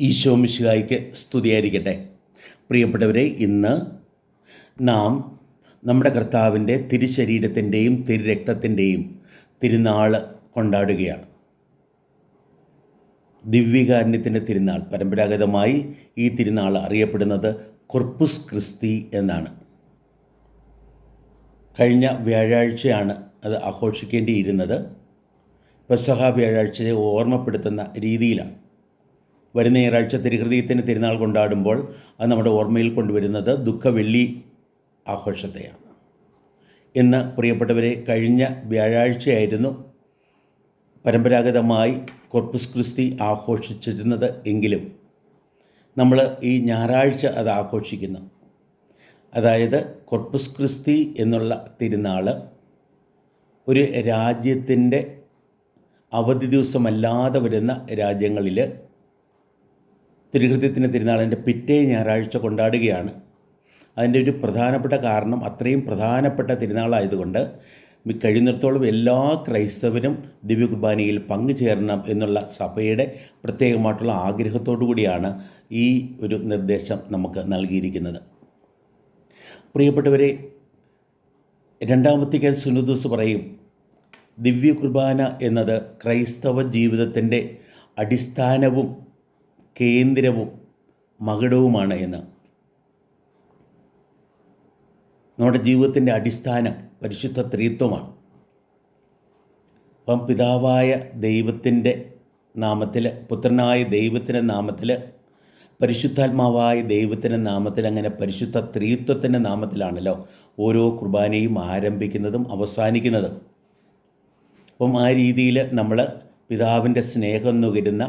ഈശോ മിശിഹായ്ക്ക് സ്തുതിയായിരിക്കട്ടെ. പ്രിയപ്പെട്ടവരെ, ഇന്ന് നാം നമ്മുടെ കർത്താവിൻ്റെ തിരുശരീരത്തിൻ്റെയും തിരുരക്തത്തിൻ്റെയും തിരുനാൾ കൊണ്ടാടുകയാണ്. ദിവ്യകാരുണ്യത്തിൻ്റെ തിരുനാൾ. പരമ്പരാഗതമായി ഈ തിരുനാൾ അറിയപ്പെടുന്നത് കൊർപ്പുസ് ക്രിസ്തി എന്നാണ്. കഴിഞ്ഞ വ്യാഴാഴ്ചയാണ് അത് ആഘോഷിക്കേണ്ടിയിരുന്നത്. പെസഹ വ്യാഴാഴ്ചയെ ഓർമ്മപ്പെടുത്തുന്ന രീതിയിലാണ്. വരുന്ന ഞായറാഴ്ച തിരുഹൃദയത്തിന് തിരുനാൾ കൊണ്ടാടുമ്പോൾ അത് നമ്മുടെ ഓർമ്മയിൽ കൊണ്ടുവരുന്നത് ദുഃഖവെള്ളി ആഘോഷത്തെയാണ്. ഇന്ന് പ്രിയപ്പെട്ടവരെ, കഴിഞ്ഞ വ്യാഴാഴ്ചയായിരുന്നു പരമ്പരാഗതമായി കൊർപ്പുസ് ക്രിസ്തി ആഘോഷിച്ചിരുന്നത് എങ്കിലും നമ്മൾ ഈ ഞായറാഴ്ച അത് ആഘോഷിക്കുന്നു. അതായത് കൊർപ്പുസ് ക്രിസ്തി എന്നുള്ള തിരുനാൾ ഒരു രാജ്യത്തിൻ്റെ അവധി ദിവസമല്ലാതെ വരുന്ന രാജ്യങ്ങളിൽ തിരുഹൃദയത്തിൻ്റെ തിരുനാളിൻ്റെ പിറ്റേ ഞായറാഴ്ച കൊണ്ടാടുകയാണ്. അതിൻ്റെ ഒരു പ്രധാനപ്പെട്ട കാരണം, അത്രയും പ്രധാനപ്പെട്ട തിരുനാളായതുകൊണ്ട് കഴിയുന്നിടത്തോളം എല്ലാ ക്രൈസ്തവരും ദിവ്യകുർബാനയിൽ പങ്കുചേരണം എന്നുള്ള സഭയുടെ പ്രത്യേകമായിട്ടുള്ള ആഗ്രഹത്തോടു കൂടിയാണ് ഈ ഒരു നിർദ്ദേശം നമുക്ക് നൽകിയിരിക്കുന്നത്. പ്രിയപ്പെട്ടവരെ, രണ്ടാം വത്തിക്കാൻ സുനദോസ് പറയും, ദിവ്യകുർബാന എന്നത് ക്രൈസ്തവ ജീവിതത്തിൻ്റെ അടിസ്ഥാനവും കേന്ദ്രവും മകുടവുമാണ് എന്ന്. നമ്മുടെ ജീവിതത്തിൻ്റെ അടിസ്ഥാനം പരിശുദ്ധ ത്രിത്വമാണ്. അപ്പം പിതാവായ ദൈവത്തിൻ്റെ നാമത്തിൽ, പുത്രനായ ദൈവത്തിൻ്റെ നാമത്തിൽ, പരിശുദ്ധാത്മാവായ ദൈവത്തിൻ്റെ നാമത്തിൽ, അങ്ങനെ പരിശുദ്ധ ത്രിത്വത്തിൻ്റെ നാമത്തിലാണല്ലോ ഓരോ കുർബാനയും ആരംഭിക്കുന്നതും അവസാനിക്കുന്നതും. അപ്പം ആ രീതിയിൽ നമ്മൾ പിതാവിൻ്റെ സ്നേഹം നുകരുന്ന,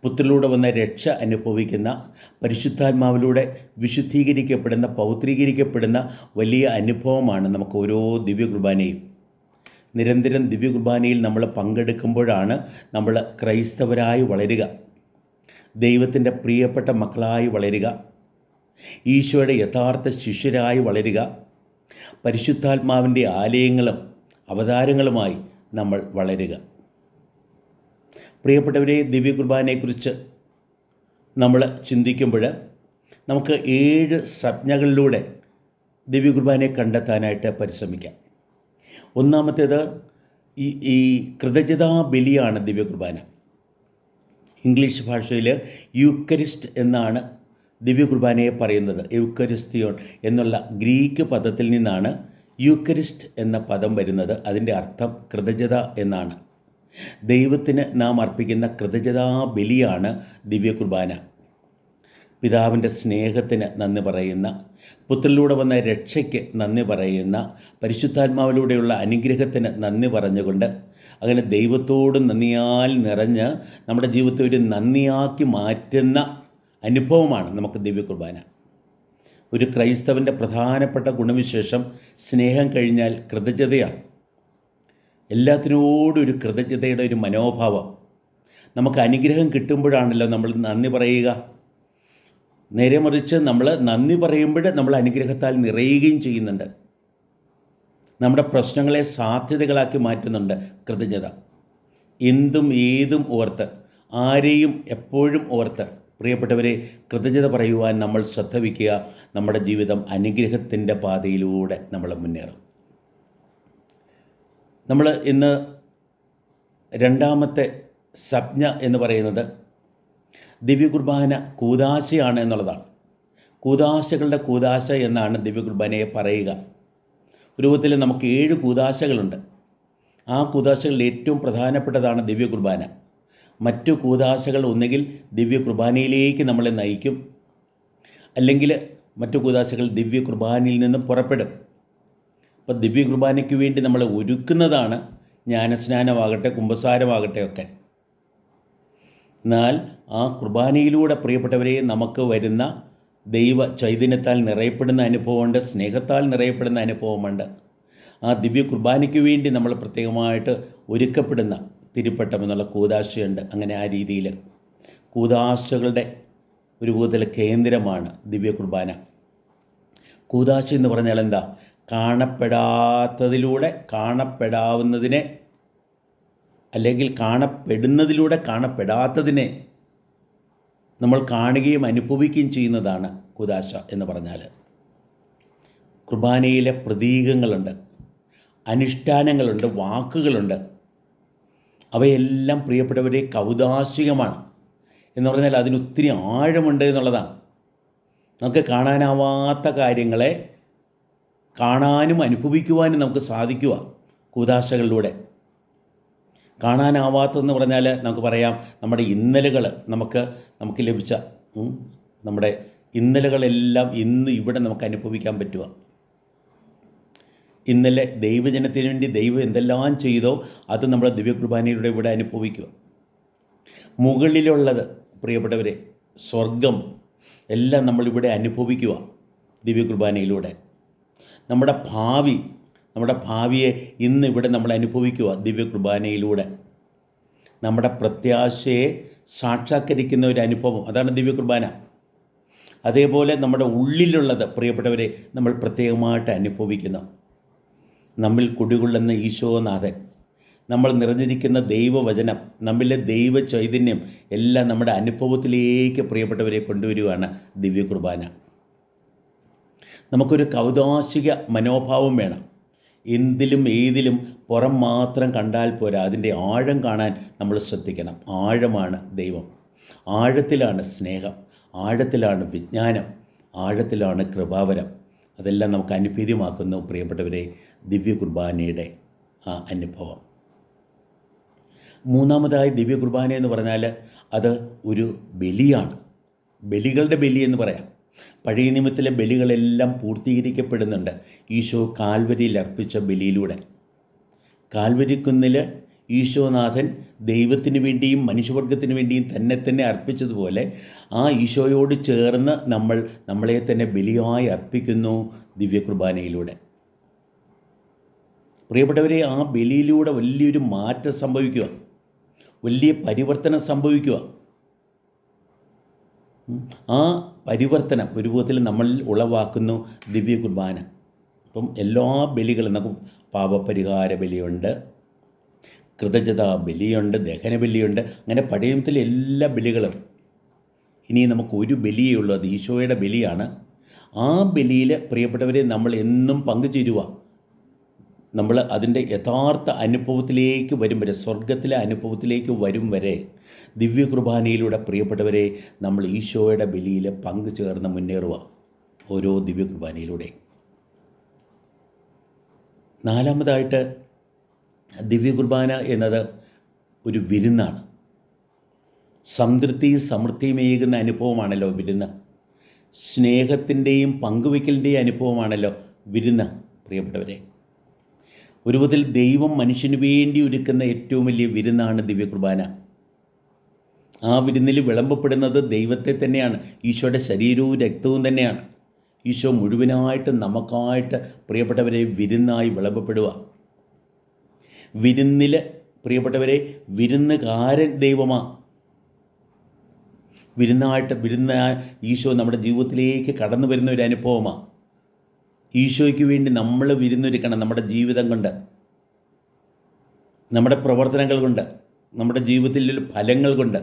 പുത്രനിലൂടെ വന്ന രക്ഷ അനുഭവിക്കുന്ന, പരിശുദ്ധാത്മാവിലൂടെ വിശുദ്ധീകരിക്കപ്പെടുന്ന, പൗത്രീകരിക്കപ്പെടുന്ന വലിയ അനുഭവമാണ് നമുക്ക് ഓരോ ദിവ്യകുർബാനയും. നിരന്തരം ദിവ്യകുർബാനയിൽ നമ്മൾ പങ്കെടുക്കുമ്പോഴാണ് നമ്മൾ ക്രൈസ്തവരായി വളരുക, ദൈവത്തിൻ്റെ പ്രിയപ്പെട്ട മക്കളായി വളരുക, ഈശോയുടെ യഥാർത്ഥ ശിഷ്യരായി വളരുക, പരിശുദ്ധാത്മാവിൻ്റെ ആലയങ്ങളും അവതാരങ്ങളുമായി നമ്മൾ വളരുക. പ്രിയപ്പെട്ടവരെ, ദിവ്യകുർബാനയെക്കുറിച്ച് നമ്മൾ ചിന്തിക്കുമ്പോൾ നമുക്ക് 7 സംജ്ഞകളിലൂടെ ദിവ്യകുർബാനയെ കണ്ടെത്താനായിട്ട് പരിശ്രമിക്കാം. ഒന്നാമത്തേത് ഈ കൃതജ്ഞതാ ബലിയാണ് ദിവ്യകുർബാന. ഇംഗ്ലീഷ് ഭാഷയിൽ യൂക്കരിസ്റ്റ് എന്നാണ് ദിവ്യകുർബാനയെ പറയുന്നത്. യൂക്കരിസ്തിയോൺ എന്നുള്ള ഗ്രീക്ക് പദത്തിൽ നിന്നാണ് യൂക്കരിസ്റ്റ് എന്ന പദം വരുന്നത്. അതിൻ്റെ അർത്ഥം കൃതജ്ഞത എന്നാണ്. ദൈവത്തിന് നാം അർപ്പിക്കുന്ന കൃതജ്ഞതാ ബലിയാണ് ദിവ്യകുർബാന. പിതാവിൻ്റെ സ്നേഹത്തിന് നന്ദി പറയുന്ന, പുത്രനിലൂടെ വന്ന രക്ഷയ്ക്ക് നന്ദി പറയുന്ന, പരിശുദ്ധാത്മാവിലൂടെയുള്ള അനുഗ്രഹത്തിന് നന്ദി പറഞ്ഞുകൊണ്ട്, അങ്ങനെ ദൈവത്തോട് നന്ദിയാൽ നിറഞ്ഞ് നമ്മുടെ ജീവിതത്തെ ഒരു നന്ദിയാക്കി മാറ്റുന്ന അനുഭവമാണ് നമുക്ക് ദിവ്യകുർബാന. ഒരു ക്രൈസ്തവൻ്റെ പ്രധാനപ്പെട്ട ഗുണവിശേഷം സ്നേഹം കഴിഞ്ഞാൽ കൃതജ്ഞതയാണ്. എല്ലാത്തിനോടും ഒരു കൃതജ്ഞതയുടെ ഒരു മനോഭാവം. നമുക്ക് അനുഗ്രഹം കിട്ടുമ്പോഴാണല്ലോ നമ്മൾ നന്ദി പറയുക. നേരെ മറിച്ച് നമ്മൾ നന്ദി പറയുമ്പോൾ നമ്മൾ അനുഗ്രഹത്താൽ നിറയുകയും ചെയ്യുന്നുണ്ട്. നമ്മുടെ പ്രശ്നങ്ങളെ സാധ്യതകളാക്കി മാറ്റുന്നുണ്ട് കൃതജ്ഞത. എന്തും ഏതും ഓർത്ത്, ആരെയും എപ്പോഴും ഓർത്ത്, പ്രിയപ്പെട്ടവരെ, കൃതജ്ഞത പറയുവാൻ നമ്മൾ ശ്രദ്ധ വയ്ക്കുക. നമ്മുടെ ജീവിതം അനുഗ്രഹത്തിൻ്റെ പാതയിലൂടെ നമ്മൾ മുന്നേറും. നമ്മൾ ഇന്ന് രണ്ടാമത്തെ സംജ്ഞ എന്ന് പറയുന്നത് ദിവ്യകുർബാന കൂദാശയാണ് എന്നുള്ളതാണ്. കൂദാശകളുടെ കൂദാശ എന്നാണ് ദിവ്യകുർബാനയെ പറയുക. രൂപത്തിൽ നമുക്ക് 7 കൂദാശകളുണ്ട്. ആ കൂദാശകളിൽ ഏറ്റവും പ്രധാനപ്പെട്ടതാണ് ദിവ്യകുർബാന. മറ്റു കൂദാശകൾ ഒന്നുകിൽ ദിവ്യകുർബാനയിലേക്ക് നമ്മളെ നയിക്കും, അല്ലെങ്കിൽ മറ്റു കൂദാശകൾ ദിവ്യകുർബാനയിൽ നിന്ന് പുറപ്പെടും. അപ്പോൾ ദിവ്യകുർബാനയ്ക്ക് വേണ്ടി നമ്മൾ ഒരുക്കുന്നതാണ് ജ്ഞാനസ്നാനമാകട്ടെ, കുമ്പസാരമാകട്ടെ ഒക്കെ. എന്നാൽ ആ കുർബാനയിലൂടെ, പ്രിയപ്പെട്ടവരെ, നമുക്ക് വരുന്ന ദൈവ ചൈതന്യത്താൽ നിറയപ്പെടുന്ന അനുഭവമുണ്ട്, സ്നേഹത്താൽ നിറയപ്പെടുന്ന അനുഭവമുണ്ട്. ആ ദിവ്യ കുർബാനയ്ക്ക് വേണ്ടി നമ്മൾ പ്രത്യേകമായിട്ട് ഒരുക്കപ്പെടുന്ന തിരുപ്പട്ടം എന്നുള്ള കൂദാശയുണ്ട്. അങ്ങനെ ആ രീതിയിൽ കൂദാശകളുടെ ഒരു കൂതൽ കേന്ദ്രമാണ് ദിവ്യ കുർബാന. കൂദാശ എന്ന് പറഞ്ഞാൽ എന്താ? കാണപ്പെടാത്തതിലൂടെ കാണപ്പെടാവുന്നതിനെ, അല്ലെങ്കിൽ കാണപ്പെടുന്നതിലൂടെ കാണപ്പെടാത്തതിനെ നമ്മൾ കാണുകയും അനുഭവിക്കുകയും ചെയ്യുന്നതാണ് കൂദാശ എന്ന് പറഞ്ഞാൽ. കുർബാനയിലെ പ്രതീകങ്ങളുണ്ട്, അനുഷ്ഠാനങ്ങളുണ്ട്, വാക്കുകളുണ്ട്. അവയെല്ലാം പ്രിയപ്പെട്ടവരെ കൗദാശികമാണ് എന്ന് പറഞ്ഞാൽ അതിനൊത്തിരി ആഴമുണ്ട് എന്നുള്ളതാണ്. നമുക്ക് കാണാനാവാത്ത കാര്യങ്ങളെ കാണാനും അനുഭവിക്കുവാനും നമുക്ക് സാധിക്കുക കൂദാശകളിലൂടെ. കാണാനാവാത്തതെന്ന് പറഞ്ഞാൽ നമുക്ക് പറയാം, നമ്മുടെ ഇന്നലകൾ നമുക്ക് ലഭിച്ച നമ്മുടെ ഇന്നലകളെല്ലാം ഇന്ന് ഇവിടെ നമുക്ക് അനുഭവിക്കാൻ പറ്റുക. ഇന്നലെ ദൈവജനത്തിന് വേണ്ടി ദൈവം എന്തെല്ലാം ചെയ്തോ അത് നമ്മുടെ ദിവ്യകുർബാനയിലൂടെ ഇവിടെ അനുഭവിക്കുക. മുകളിലുള്ളത് പ്രിയപ്പെട്ടവരെ, സ്വർഗം എല്ലാം നമ്മളിവിടെ അനുഭവിക്കുക ദിവ്യകുർബാനയിലൂടെ. നമ്മുടെ ഭാവിയെ ഇന്ന് ഇവിടെ നമ്മൾ അനുഭവിക്കുക ദിവ്യകുർബാനയിലൂടെ. നമ്മുടെ പ്രത്യാശയെ സാക്ഷാത്കരിക്കുന്ന ഒരു അനുഭവം, അതാണ് ദിവ്യകുർബാന. അതേപോലെ നമ്മുടെ ഉള്ളിലുള്ളത് പ്രിയപ്പെട്ടവരെ നമ്മൾ പ്രത്യേകമായിട്ട് അനുഭവിക്കുന്നു. നമ്മിൽ കുടികൊള്ളുന്ന ഈശോനാഥൻ, നമ്മൾ നിറഞ്ഞിരിക്കുന്ന ദൈവവചനം, നമ്മിലെ ദൈവ ചൈതന്യം എല്ലാം നമ്മുടെ അനുഭവത്തിലേക്ക് പ്രിയപ്പെട്ടവരെ കൊണ്ടുവരികയാണ് ദിവ്യകുർബാന. നമുക്കൊരു കൗദാശിക മനോഭാവം വേണം. എന്തിലും ഏതിലും പുറം മാത്രം കണ്ടാൽ പോരാ, അതിൻ്റെ ആഴം കാണാൻ നമ്മൾ ശ്രദ്ധിക്കണം. ആഴമാണ് ദൈവം, ആഴത്തിലാണ് സ്നേഹം, ആഴത്തിലാണ് വിജ്ഞാനം, ആഴത്തിലാണ് കൃപാവരം. അതെല്ലാം നമുക്ക് അനുഭേദ്യമാക്കുന്നു പ്രിയപ്പെട്ടവരെ ദിവ്യകുർബാനയുടെ ആ അനുഭവം. മൂന്നാമതായി ദിവ്യകുർബാന എന്ന് പറഞ്ഞാൽ അത് ഒരു ബലിയാണ്. ബലികളുടെ ബലി എന്ന് പറയാം. പഴയ നിയമത്തിലെ ബലികളെല്ലാം പൂർത്തീകരിക്കപ്പെടുന്നുണ്ട് ഈശോ കാൽവരിയിൽ അർപ്പിച്ച ബലിയിലൂടെ. കാൽവരിക്കുന്നിൽ ഈശോനാഥൻ ദൈവത്തിന് വേണ്ടിയും മനുഷ്യവർഗത്തിന് വേണ്ടിയും തന്നെ അർപ്പിച്ചതുപോലെ ആ ഈശോയോട് ചേർന്ന് നമ്മളെ തന്നെ ബലിയായി അർപ്പിക്കുന്നു ദിവ്യകുർബാനയിലൂടെ. പ്രിയപ്പെട്ടവരെ, ആ ബലിയിലൂടെ വലിയൊരു മാറ്റം സംഭവിക്കുക, വലിയ പരിവർത്തനം സംഭവിക്കുക. ആ പരിവർത്തനം ഒരു വിധത്തിൽ നമ്മളിൽ ഉളവാക്കുന്നു ദിവ്യകുർബാന. അപ്പം എല്ലാ ബലികളും, നമുക്ക് പാപപരിഹാര ബലിയുണ്ട്, കൃതജ്ഞതാ ബലിയുണ്ട്, ദഹന ബലിയുണ്ട്, അങ്ങനെ പഴയ നിയമത്തിലെ എല്ലാ ബലികളും. ഇനി നമുക്കൊരു ബലിയേ ഉള്ളൂ, അത് ഈശോയുടെ ബലിയാണ്. ആ ബലിയിൽ പ്രിയപ്പെട്ടവരെ നമ്മൾ എന്നും പങ്കുചേരുക. നമ്മൾ അതിൻ്റെ യഥാർത്ഥ അനുഭവത്തിലേക്ക് വരും വരെ, സ്വർഗത്തിലെ അനുഭവത്തിലേക്ക് വരും വരെ ദിവ്യകുർബാനയിലൂടെ പ്രിയപ്പെട്ടവരെ നമ്മൾ ഈശോയുടെ ബലിയിൽ പങ്കുചേർന്ന് മുന്നേറുക ഓരോ ദിവ്യകുർബാനയിലൂടെ. നാലാമതായിട്ട് ദിവ്യകുർബാന എന്നത് ഒരു വിരുന്നാണ്. സംതൃപ്തിയും സമൃദ്ധിയുമേകുന്ന അനുഭവമാണല്ലോ വിരുന്ന്. സ്നേഹത്തിൻ്റെയും പങ്കുവയ്ക്കലിൻ്റെയും അനുഭവമാണല്ലോ വിരുന്ന് പ്രിയപ്പെട്ടവരെ. ഒരു വിധത്തിൽ ദൈവം മനുഷ്യന് വേണ്ടി ഒരുക്കുന്ന ഏറ്റവും വലിയ വിരുന്നാണ് ദിവ്യകുർബാന. ആ വിരുന്നിൽ വിളമ്പപ്പെടുന്നത് ദൈവത്തെ തന്നെയാണ്, ഈശോയുടെ ശരീരവും രക്തവും തന്നെയാണ്. ഈശോ മുഴുവനായിട്ട് നമുക്കായിട്ട് പ്രിയപ്പെട്ടവരെ വിരുന്നായി വിളമ്പപ്പെടുക. വിരുന്നിൽ പ്രിയപ്പെട്ടവരെ വിരുന്നുകാരൻ ദൈവമാണ്. വിരുന്ന ഈശോ നമ്മുടെ ജീവിതത്തിലേക്ക് കടന്നു വരുന്ന ഒരു അനുഭവമാണ്. ഈശോയ്ക്ക് വേണ്ടി നമ്മൾ വിരുന്നൊരുക്കണം. നമ്മുടെ ജീവിതം കൊണ്ട്, നമ്മുടെ പ്രവർത്തനങ്ങൾ കൊണ്ട്, നമ്മുടെ ജീവിതത്തിലുള്ള ഫലങ്ങൾ കൊണ്ട്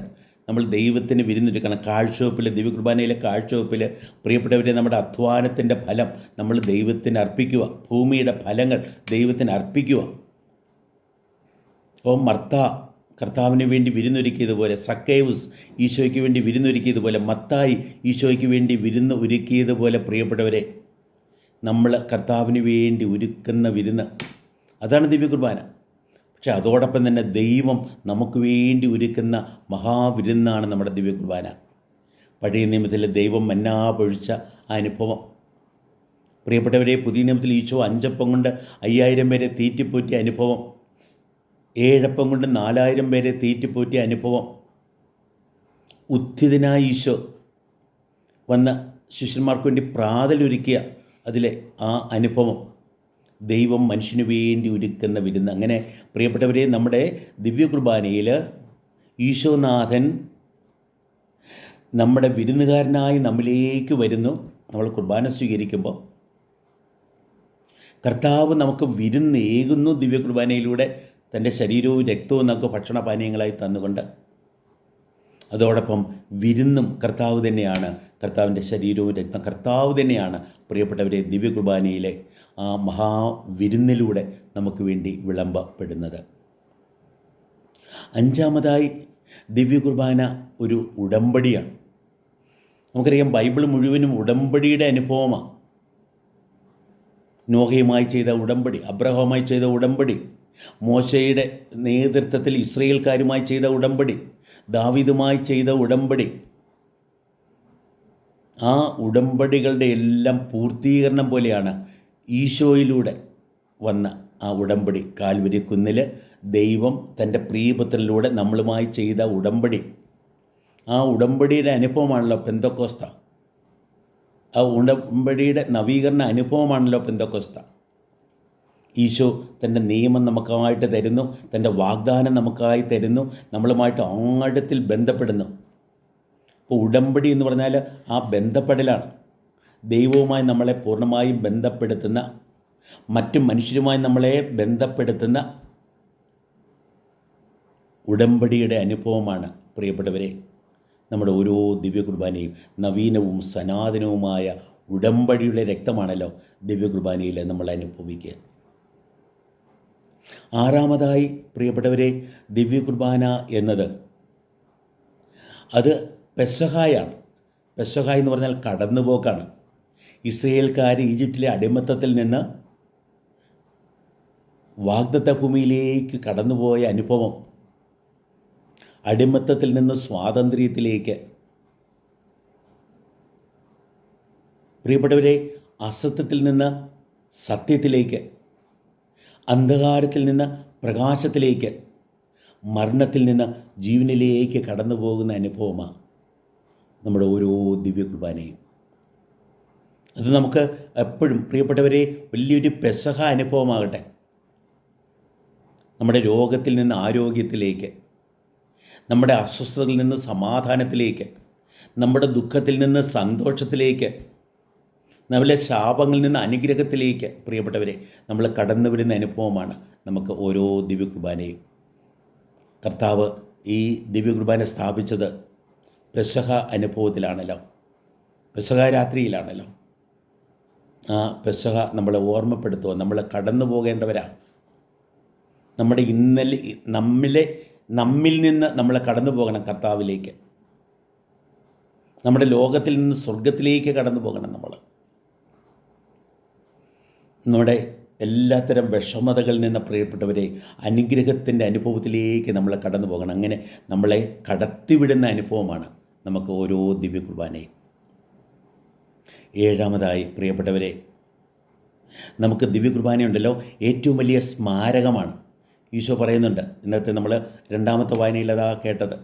നമ്മൾ ദൈവത്തിന് വിരുന്നൊരുക്കണം. കാഴ്ചവെപ്പിൽ, ദിവ്യകുർബാനയിലെ കാഴ്ചവെപ്പിൽ പ്രിയപ്പെട്ടവരെ നമ്മുടെ അധ്വാനത്തിൻ്റെ ഫലം നമ്മൾ ദൈവത്തിന് അർപ്പിക്കുക. ഭൂമിയുടെ ഫലങ്ങൾ ദൈവത്തിന് അർപ്പിക്കുക. അപ്പോൾ മർത്ത കർത്താവിന് വേണ്ടി വിരുന്നൊരുക്കിയതുപോലെ, സക്കേവുസ് ഈശോയ്ക്ക് വേണ്ടി വിരുന്നൊരുക്കിയതുപോലെ, മത്തായി ഈശോയ്ക്ക് വേണ്ടി വിരുന്ന് ഒരുക്കിയതുപോലെ പ്രിയപ്പെട്ടവരെ നമ്മൾ കർത്താവിന് വേണ്ടി ഒരുക്കുന്ന വിരുന്ന്, അതാണ് ദിവ്യകുർബാന. പക്ഷെ അതോടൊപ്പം തന്നെ ദൈവം നമുക്ക് വേണ്ടി ഒരുക്കുന്ന മഹാവിരുന്നാണ് നമ്മുടെ ദിവ്യകുർബാന. പഴയ നിയമത്തിൽ ദൈവം മന്നാ പൊഴിച്ച അനുഭവം പ്രിയപ്പെട്ടവരെ, പുതിയ നിയമത്തിൽ ഈശോ 5 അപ്പം കൊണ്ട് 5000 പേരെ തീറ്റിപ്പോറ്റിയ അനുഭവം, 7 അപ്പം കൊണ്ട് 4000 പേരെ തീറ്റിപ്പോറ്റിയ അനുഭവം, ഉത്ഥിതനായ ഈശോ വന്ന ശിഷ്യന്മാർക്ക് വേണ്ടി പ്രാതലൊരുക്കിയ അതിലെ ആ അനുഭവം, ദൈവം മനുഷ്യന് വേണ്ടി ഒരുക്കുന്ന വിരുന്ന്. അങ്ങനെ പ്രിയപ്പെട്ടവരെ നമ്മുടെ ദിവ്യകുർബാനയിൽ ഈശോനാഥൻ നമ്മുടെ വിരുന്നുകാരനായി നമ്മിലേക്ക് വരുന്നു. നമ്മൾ കുർബാന സ്വീകരിക്കുമ്പോൾ കർത്താവ് നമുക്ക് വിരുന്നേകുന്നു ദിവ്യകുർബാനയിലൂടെ, തൻ്റെ ശരീരവും രക്തവും നമുക്ക് ഭക്ഷണപാനീയങ്ങളായി തന്നുകൊണ്ട്. അതോടൊപ്പം വിരുന്നും കർത്താവ് തന്നെയാണ്. കർത്താവിൻ്റെ ശരീരവും രക്തം കർത്താവ് തന്നെയാണ്. പ്രിയപ്പെട്ടവരെ, ദിവ്യകുർബാനയിലെ ആ മഹാവിരുന്നിലൂടെ നമുക്ക് വേണ്ടി വിളമ്പപ്പെടുന്നത്. അഞ്ചാമതായി, ദിവ്യകുർബാന ഒരു ഉടമ്പടിയാണ്. നമുക്കറിയാം, ബൈബിൾ മുഴുവനും ഉടമ്പടിയുടെ അനുഭവമാണ്. നോഹയുമായി ചെയ്ത ഉടമ്പടി, അബ്രഹാമുമായി ചെയ്ത ഉടമ്പടി, മോശയുടെ നേതൃത്വത്തിൽ ഇസ്രയേൽക്കാരുമായി ചെയ്ത ഉടമ്പടി, ദാവീദുമായി ചെയ്ത ഉടമ്പടി, ആ ഉടമ്പടികളുടെ എല്ലാം പൂർത്തീകരണം പോലെയാണ് ഈശോയിലൂടെ വന്ന ആ ഉടമ്പടി. കാൽവരി കുന്നിൽ ദൈവം തൻ്റെ പ്രിയപുത്രനിലൂടെ നമ്മളുമായി ചെയ്ത ഉടമ്പടി. ആ ഉടമ്പടിയുടെ അനുഭവമാണല്ലോ പെന്തക്കോസ്ത. ആ ഉടമ്പടിയുടെ നവീകരണ അനുഭവമാണല്ലോ പെന്തക്കോസ്ത. ഈശോ തൻ്റെ നിയമം നമുക്കായിട്ട് തരുന്നു, തൻ്റെ വാഗ്ദാനം നമുക്കായി തരുന്നു, നമ്മളുമായിട്ട് ആഴത്തിൽ ബന്ധപ്പെടുന്നു. അപ്പോൾ ഉടമ്പടി എന്ന് പറഞ്ഞാൽ ആ ബന്ധപ്പെടലാണ്. ദൈവവുമായി നമ്മളെ പൂർണ്ണമായും ബന്ധപ്പെടുത്തുന്ന, മറ്റു മനുഷ്യരുമായി നമ്മളെ ബന്ധപ്പെടുത്തുന്ന ഉടമ്പടിയുടെ അനുഭവമാണ് പ്രിയപ്പെട്ടവരെ നമ്മുടെ ഓരോ ദിവ്യകുർബാനയും. നവീനവും സനാതനവുമായ ഉടമ്പടിയുടെ രക്തമാണല്ലോ ദിവ്യകുർബാനയിൽ നമ്മൾ അനുഭവിക്കുക. ആറാമതായി പ്രിയപ്പെട്ടവരെ, ദിവ്യകുർബാന എന്നത് അത് പെസഹായാണ്. പെസഹ എന്ന് പറഞ്ഞാൽ കടന്നുപോക്കാണ്. ഇസ്രയേൽക്കാർ ഈജിപ്തിലെ അടിമത്തത്തിൽ നിന്ന് വാഗ്ദത്ത ഭൂമിയിലേക്ക് കടന്നുപോയ അനുഭവം, അടിമത്തത്തിൽ നിന്ന് സ്വാതന്ത്ര്യത്തിലേക്ക്. പ്രിയപ്പെട്ടവരെ, അസത്യത്തിൽ നിന്ന് സത്യത്തിലേക്ക്, അന്ധകാരത്തിൽ നിന്ന് പ്രകാശത്തിലേക്ക്, മരണത്തിൽ നിന്ന് ജീവനിലേക്ക് കടന്നു പോകുന്ന അനുഭവമാണ് നമ്മുടെ ഓരോ ദിവ്യകുർബാനയും. അത് നമുക്ക് എപ്പോഴും പ്രിയപ്പെട്ടവരെ വലിയൊരു പെസഹ അനുഭവമാകട്ടെ. നമ്മുടെ രോഗത്തിൽ നിന്ന് ആരോഗ്യത്തിലേക്ക്, നമ്മുടെ അസ്വസ്ഥതയിൽ നിന്ന് സമാധാനത്തിലേക്ക്, നമ്മുടെ ദുഃഖത്തിൽ നിന്ന് സന്തോഷത്തിലേക്ക്, നമ്മുടെ ശാപങ്ങളിൽ നിന്ന് അനുഗ്രഹത്തിലേക്ക് പ്രിയപ്പെട്ടവരെ നമ്മൾ കടന്നു വരുന്ന അനുഭവമാണ് നമുക്ക് ഓരോ ദിവ്യകുർബാനയും. കർത്താവ് ഈ ദിവ്യകുർബാന സ്ഥാപിച്ചത് പെസഹ അനുഭവത്തിലാണല്ലോ, പെസഹ രാത്രിയിലാണല്ലോ. ആ പെസഹ നമ്മളെ ഓർമ്മപ്പെടുത്തുക, നമ്മൾ കടന്നു പോകേണ്ടവരാണ്. നമ്മുടെ നമ്മിൽ നിന്ന് നമ്മൾ കടന്നു പോകണം കർത്താവിലേക്ക്. നമ്മുടെ ലോകത്തിൽ നിന്ന് സ്വർഗത്തിലേക്ക് കടന്നു പോകണം. നമ്മുടെ എല്ലാത്തരം വിഷമതകളിൽ നിന്ന് പ്രിയപ്പെട്ടവരെ അനുഗ്രഹത്തിൻ്റെ അനുഭവത്തിലേക്ക് നമ്മൾ കടന്നു പോകണം. അങ്ങനെ നമ്മളെ കടത്തിവിടുന്ന അനുഭവമാണ് നമുക്ക് ഓരോ ദിവ്യകുർബാനയും. ഏഴാമതായി പ്രിയപ്പെട്ടവരെ, നമുക്ക് ദിവ്യകുർബാനയുണ്ടല്ലോ ഏറ്റവും വലിയ സ്മാരകമാണ്. ഈശോ പറയുന്നുണ്ട്, ഇന്നത്തെ നമ്മൾ രണ്ടാമത്തെ വായനയിലതാ കേട്ടത്,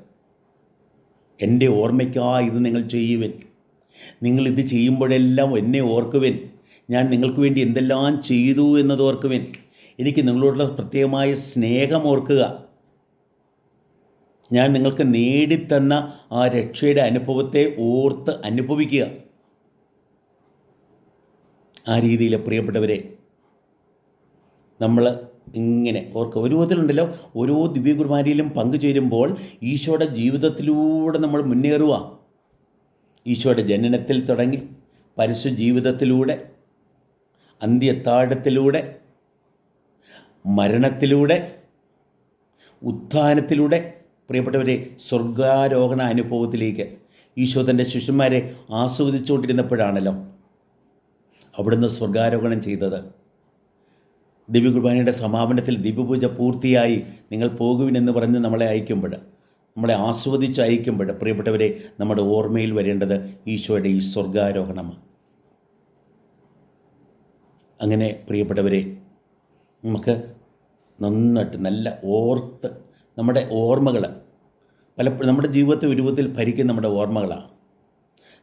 എൻ്റെ ഓർമ്മയ്ക്കായി ഇത് നിങ്ങൾ ചെയ്യുവിൻ. നിങ്ങളിത് ചെയ്യുമ്പോഴെല്ലാം എന്നെ ഓർക്കുവിൻ. ഞാൻ നിങ്ങൾക്ക് വേണ്ടി എന്തെല്ലാം ചെയ്തു എന്നത് ഓർക്കുവിൻ. എനിക്ക് നിങ്ങളോടുള്ള പ്രത്യേകമായ സ്നേഹം ഓർക്കുക. ഞാൻ നിങ്ങൾക്ക് നേടിത്തന്ന ആ രക്ഷയുടെ അനുഭവത്തെ ഓർത്ത് അനുഭവിക്കുക. ആ രീതിയിൽ പ്രിയപ്പെട്ടവരെ നമ്മൾ ഇങ്ങനെ ഓർക്കുക. ഒരു വിധത്തിലുണ്ടല്ലോ, ഓരോ ദിവ്യകുർബാനയിലും പങ്കുചേരുമ്പോൾ ഈശോയുടെ ജീവിതത്തിലൂടെ നമ്മൾ മുന്നേറുക. ഈശോയുടെ ജനനത്തിൽ തുടങ്ങി പരസ്യ ജീവിതത്തിലൂടെ, അന്ത്യത്താഴത്തിലൂടെ, മരണത്തിലൂടെ, ഉത്ഥാനത്തിലൂടെ പ്രിയപ്പെട്ടവരെ സ്വർഗാരോഹണ അനുഭവത്തിലേക്ക് ഈശോ തൻ്റെ ശിഷ്യന്മാരെ ആസ്വദിച്ചുകൊണ്ടിരുന്നപ്പോഴാണല്ലോ അവിടുന്ന് സ്വർഗാരോഹണം ചെയ്തത്. ദിവ്യകുർബാനയുടെ സമാപനത്തിൽ ദിവ്യപൂജ പൂർത്തിയായി നിങ്ങൾ പോകുവിനെന്ന് പറഞ്ഞ് നമ്മളെ അയക്കുമ്പോൾ, നമ്മളെ ആസ്വദിച്ച് അയക്കുമ്പോൾ പ്രിയപ്പെട്ടവരെ നമ്മുടെ ഓർമ്മയിൽ വരേണ്ടത് ഈശോയുടെ ഈ സ്വർഗാരോഹണമാണ്. അങ്ങനെ പ്രിയപ്പെട്ടവരെ നമുക്ക് നന്നായിട്ട് നല്ല ഓർത്ത് നമ്മുടെ ഓർമ്മകൾ പലപ്പോഴും നമ്മുടെ ജീവിതത്തെ ഒരു വിധത്തിൽ ഭരിക്കുന്ന നമ്മുടെ ഓർമ്മകളാണ്.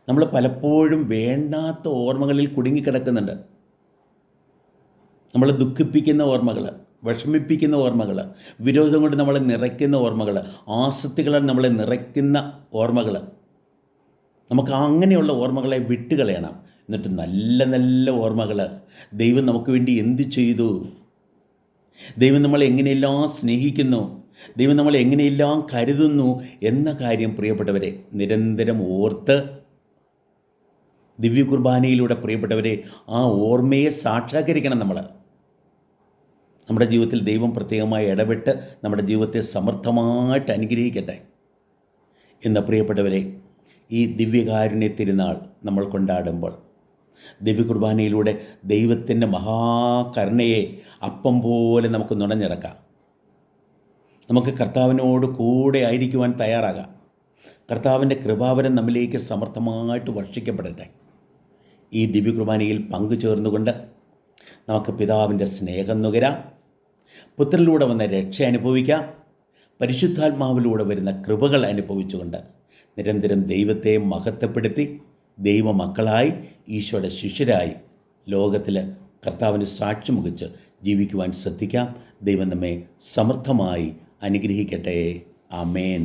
നമ്മൾ പലപ്പോഴും വേണ്ടാത്ത ഓർമ്മകളിൽ കുടുങ്ങിക്കിടക്കുന്നുണ്ട്. നമ്മളെ ദുഃഖിപ്പിക്കുന്ന ഓർമ്മകൾ, വിഷമിപ്പിക്കുന്ന ഓർമ്മകൾ, വിരോധം കൊണ്ട് നമ്മളെ നിറയ്ക്കുന്ന ഓർമ്മകൾ, ആസക്തികളാൽ നമ്മളെ നിറയ്ക്കുന്ന ഓർമ്മകൾ. നമുക്ക് അങ്ങനെയുള്ള ഓർമ്മകളെ വിട്ടുകളയണം. എന്നിട്ട് നല്ല നല്ല ഓർമ്മകൾ, ദൈവം നമുക്ക് വേണ്ടി എന്ത് ചെയ്തു, ദൈവം നമ്മളെ എങ്ങനെയെല്ലാം സ്നേഹിക്കുന്നു, ദൈവം നമ്മളെ എങ്ങനെയെല്ലാം കരുതുന്നു എന്ന കാര്യം പ്രിയപ്പെട്ടവരെ നിരന്തരം ഓർത്ത് ദിവ്യ കുർബാനയിലൂടെ പ്രിയപ്പെട്ടവരെ ആ ഓർമ്മയെ സാക്ഷാത്കരിക്കണം. നമ്മുടെ ജീവിതത്തിൽ ദൈവം പ്രത്യേകമായി ഇടപെട്ട് നമ്മുടെ ജീവിതത്തെ സമർത്ഥമായിട്ട് അനുഗ്രഹിക്കട്ടെ. എന്ന് പ്രിയപ്പെട്ടവരെ, ഈ ദിവ്യകാരുണ്യ തിരുനാൾ നമ്മൾ കൊണ്ടാടുമ്പോൾ ദിവ്യ കുർബാനയിലൂടെ ദൈവത്തിൻ്റെ മഹാകരുണയെ അപ്പം പോലെ നമുക്ക് നുണഞ്ഞിറക്കാം. നമുക്ക് കർത്താവിനോട് കൂടെ ആയിരിക്കുവാൻ തയ്യാറാകാം. കർത്താവിൻ്റെ കൃപാവരം നമ്മിലേക്ക് സമർത്ഥമായിട്ട് വർഷിക്കപ്പെടട്ടെ. ഈ ദിവ്യ കുർബാനയിൽ പങ്കുചേർന്നുകൊണ്ട് നമുക്ക് പിതാവിൻ്റെ സ്നേഹം നുകരാം, പുത്രനിലൂടെ വന്ന രക്ഷ അനുഭവിക്കാം, പരിശുദ്ധാത്മാവിലൂടെ വരുന്ന കൃപകൾ അനുഭവിച്ചുകൊണ്ട് നിരന്തരം ദൈവത്തെ മഹത്വപ്പെടുത്തി ദൈവമക്കളായി ഈശോയുടെ ശിഷ്യരായി ലോകത്തിൽ കർത്താവിന് സാക്ഷ്യം വഹിച്ച് ജീവിക്കുവാൻ ശ്രദ്ധിക്കാം. ദൈവം നമ്മെ സമർത്ഥമായി അനുഗ്രഹിക്കട്ടെ. ആമേൻ.